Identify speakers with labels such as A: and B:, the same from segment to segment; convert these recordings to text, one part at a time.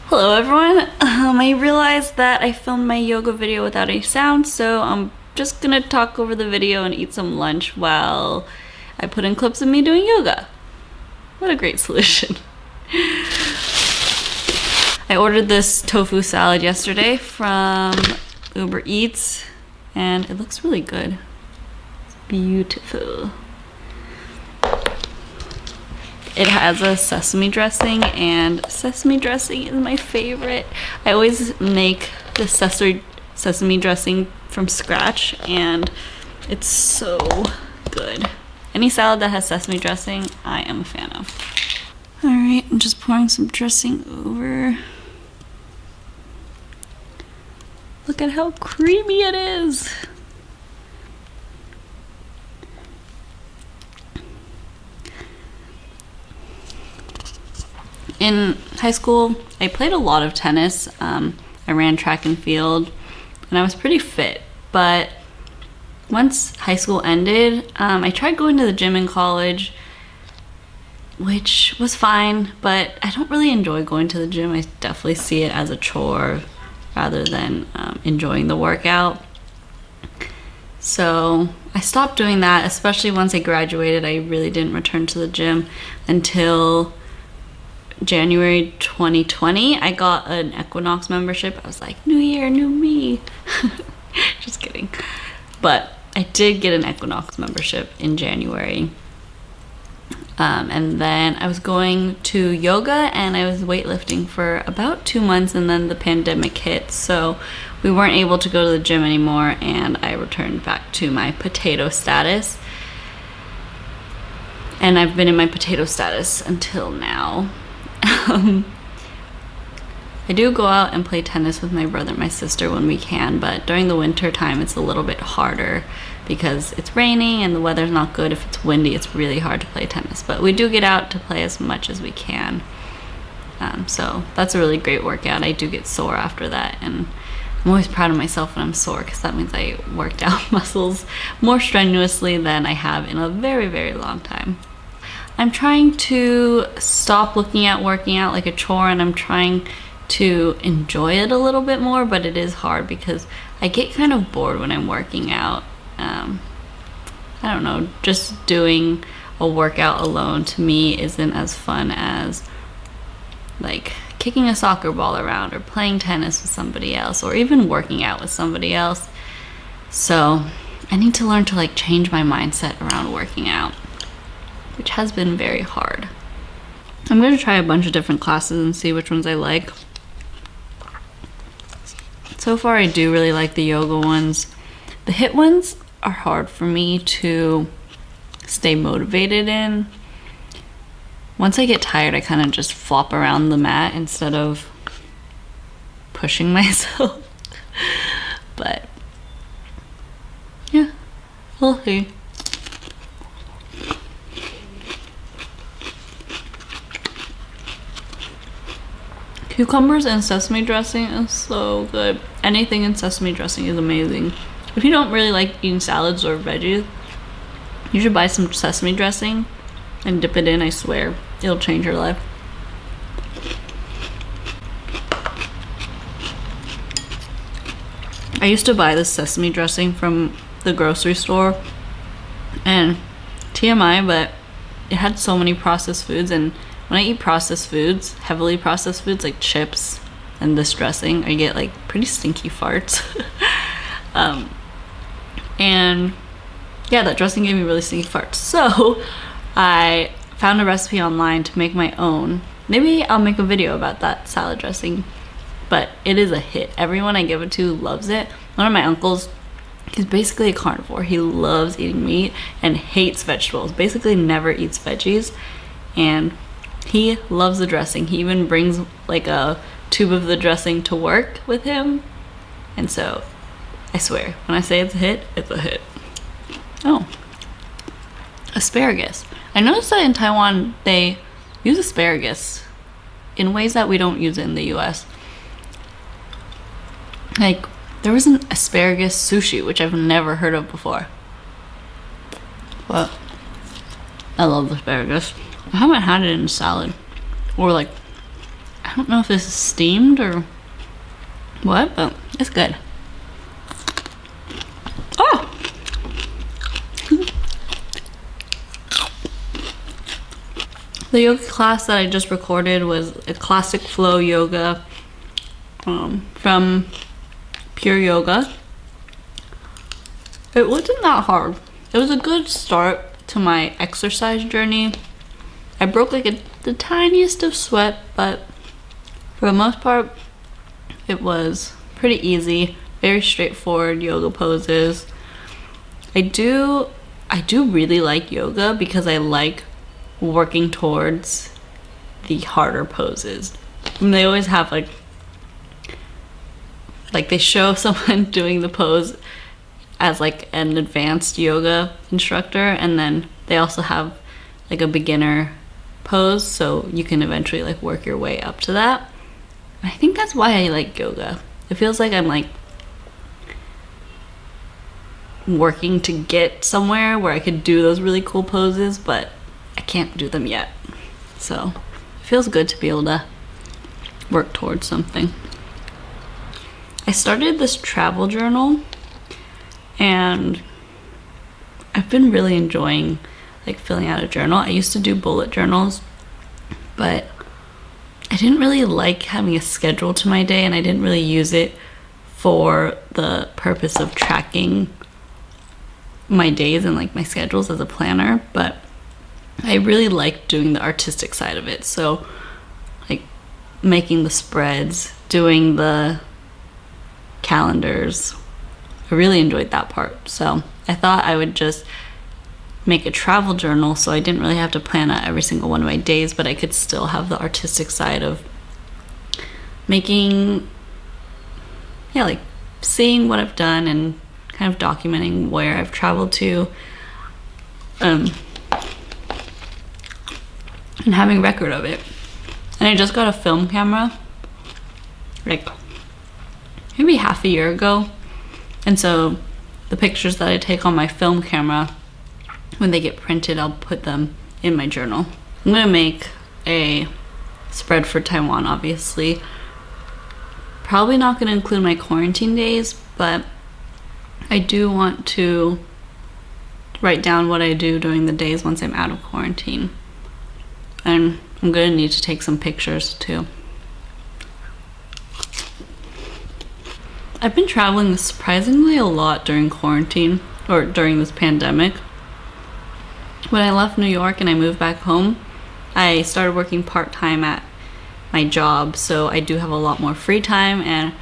A: Hello everyone. I realized that I filmed my yoga video without any sound, so I'm just gonna talk over the video and eat some lunch while I put in clips of me doing yoga. What a great solution. I ordered this tofu salad yesterday from Uber Eats and it looks really good. It's beautiful. It has a sesame dressing, and sesame dressing is my favorite. I always make the sesame dressing from scratch, and it's so good. Any salad that has sesame dressing, I am a fan of. All right, I'm just pouring some dressing over. Look at how creamy it is. In high school, I played a lot of tennis. I ran track and field, and I was pretty fit. But once high school ended, I tried going to the gym in college, which was fine, but I don't really enjoy going to the gym. I definitely see it as a chore rather than enjoying the workout. So I stopped doing that, especially once I graduated. I really didn't return to the gym until January 2020. I got an Equinox membership. I was like, new year, new me. Just kidding. But I did get an Equinox membership in January. And then I was going to yoga and I was weightlifting for about 2 months, and then the pandemic hit. So we weren't able to go to the gym anymore, and I returned back to my potato status. And I've been in my potato status until now. I do go out and play tennis with my brother and my sister when we can, but during the winter time it's a little bit harder because it's raining and the weather's not good. If it's windy, it's really hard to play tennis, but we do get out to play as much as we can. So that's a really great workout. I do get sore after that, and I'm always proud of myself when I'm sore because that means I worked out muscles more strenuously than I have in a very, very long time. I'm trying to stop looking at working out like a chore, and I'm trying to enjoy it a little bit more, but it is hard because I get kind of bored when I'm working out. I don't know, just doing a workout alone to me isn't as fun as like kicking a soccer ball around or playing tennis with somebody else or even working out with somebody else. So I need to learn to like change my mindset around working out, which has been very hard. I'm going to try a bunch of different classes and see which ones I like. So far I do really like the yoga ones. The HIIT ones are hard for me to stay motivated in. Once I get tired, I kind of just flop around the mat instead of pushing myself. But yeah, we'll see. Cucumbers and sesame dressing is so good. Anything in sesame dressing is amazing. If you don't really like eating salads or veggies, you should buy some sesame dressing and dip it in. I swear, it'll change your life. I used to buy this sesame dressing from the grocery store, and TMI, but it had so many processed foods, and when I eat processed foods, heavily processed foods like chips and this dressing, I get like pretty stinky farts. And yeah, that dressing gave me really stinky farts. So I found a recipe online to make my own. Maybe I'll make a video about that salad dressing, but it is a hit. Everyone I give it to loves it. One of my uncles, he's basically a carnivore. He loves eating meat and hates vegetables. Basically never eats veggies, and he loves the dressing. He even brings like a tube of the dressing to work with him. And so I swear, when I say it's a hit, it's a hit. Oh, asparagus. I noticed that in Taiwan they use asparagus in ways that we don't use it in the US. Like, there was an asparagus sushi, which I've never heard of before. But I love asparagus. I haven't had it in salad or like I don't know if this is steamed or what, but it's good. Oh! The yoga class that I just recorded was a classic flow yoga from Pure Yoga. It wasn't that hard. It was a good start to my exercise journey. I broke like the tiniest of sweat, but for the most part, it was pretty easy, very straightforward yoga poses. I do really like yoga because I like working towards the harder poses. And they always have like they show someone doing the pose as like an advanced yoga instructor, and then they also have like a beginner pose, so you can eventually like work your way up to that. I think that's why I like yoga. It feels like I'm like working to get somewhere where I could do those really cool poses, but I can't do them yet. So it feels good to be able to work towards something. I started this travel journal and I've been really enjoying like filling out a journal. I used to do bullet journals, but I didn't really like having a schedule to my day, and I didn't really use it for the purpose of tracking my days and like my schedules as a planner. But I really liked doing the artistic side of it, so like making the spreads, doing the calendars. I really enjoyed that part, so I thought I would just make a travel journal so I didn't really have to plan out every single one of my days, but I could still have the artistic side of making, yeah, like seeing what I've done and kind of documenting where I've traveled to, and having record of it. And I just got a film camera like maybe half a year ago, and so the pictures that I take on my film camera, when they get printed, I'll put them in my journal. I'm gonna make a spread for Taiwan, obviously. Probably not gonna include my quarantine days, but I do want to write down what I do during the days once I'm out of quarantine. And I'm gonna need to take some pictures too. I've been traveling surprisingly a lot during quarantine, or during this pandemic. When I left New York and I moved back home, I started working part-time at my job, so I do have a lot more free time, and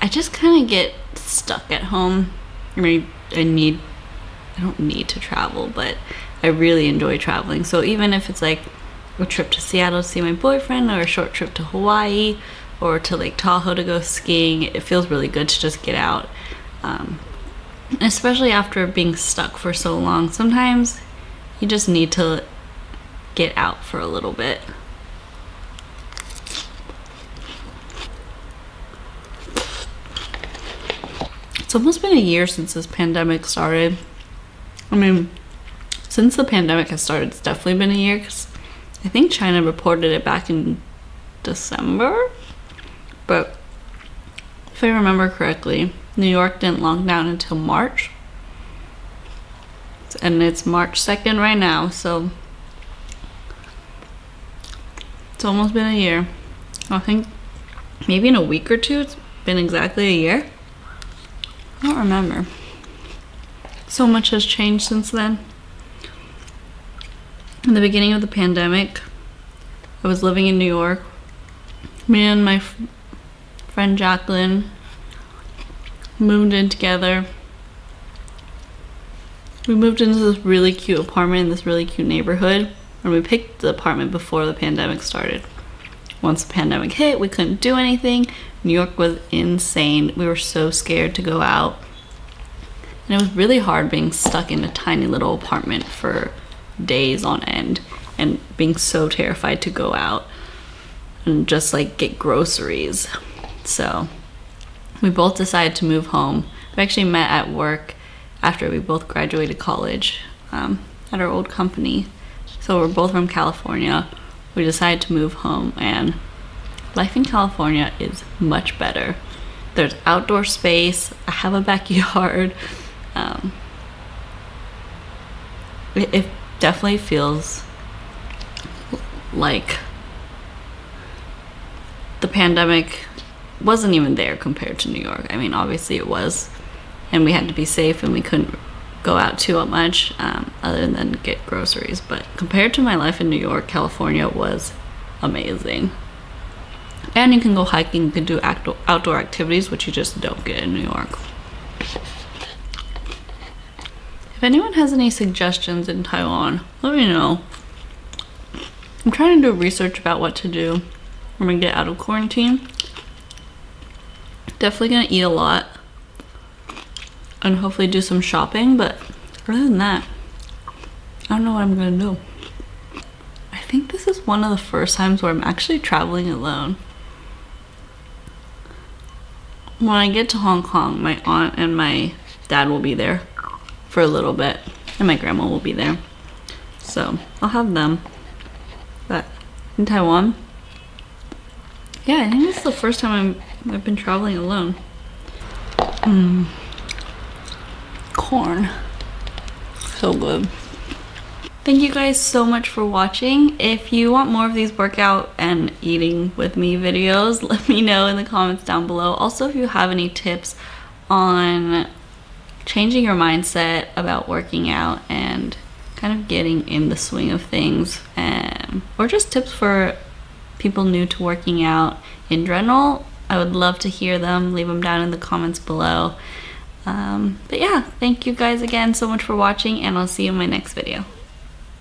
A: I just kind of get stuck at home. I mean, I don't need to travel, but I really enjoy traveling. So even if it's like a trip to Seattle to see my boyfriend, or a short trip to Hawaii, or to Lake Tahoe to go skiing, it feels really good to just get out. Especially after being stuck for so long. Sometimes you just need to get out for a little bit. It's almost been a year since this pandemic started. I mean, since the pandemic has started, it's definitely been a year, because I think China reported it back in December. But if I remember correctly, New York didn't lock down until March. And it's March 2nd right now, so it's almost been a year. I think maybe in a week or two it's been exactly a year. I don't remember. So much has changed since then. In the beginning of the pandemic, I was living in New York. Me and my friend Jacqueline moved in together. We moved into this really cute apartment in this really cute neighborhood, and we picked the apartment before the pandemic started. Once the pandemic hit, we couldn't do anything. New York was insane. We were so scared to go out. And it was really hard being stuck in a tiny little apartment for days on end, and being so terrified to go out and just like get groceries. So we both decided to move home. We actually met at work after we both graduated college at our old company. So we're both from California. We decided to move home, and life in California is much better. There's outdoor space. I have a backyard. It definitely feels like the pandemic wasn't even there compared to New York. I mean, obviously it was, and we had to be safe and we couldn't go out too much other than get groceries. But compared to my life in New York, California was amazing. And you can go hiking, you can do outdoor activities, which you just don't get in New York. If anyone has any suggestions in Taiwan, let me know. I'm trying to do research about what to do when we get out of quarantine. Definitely gonna eat a lot and hopefully do some shopping, but other than that, I don't know what I'm gonna do. I think this is one of the first times where I'm actually traveling alone. When I get to Hong Kong, my aunt and my dad will be there for a little bit, and my grandma will be there, so I'll have them. But in Taiwan, yeah, I think this is the first time I've been traveling alone. Corn, so good. Thank you guys so much for watching. If you want more of these workout and eating with me videos, let me know in the comments down below. Also, if you have any tips on changing your mindset about working out and kind of getting in the swing of things, or just tips for people new to working out in general, I would love to hear them. Leave them down in the comments below. But yeah, thank you guys again so much for watching, and I'll see you in my next video.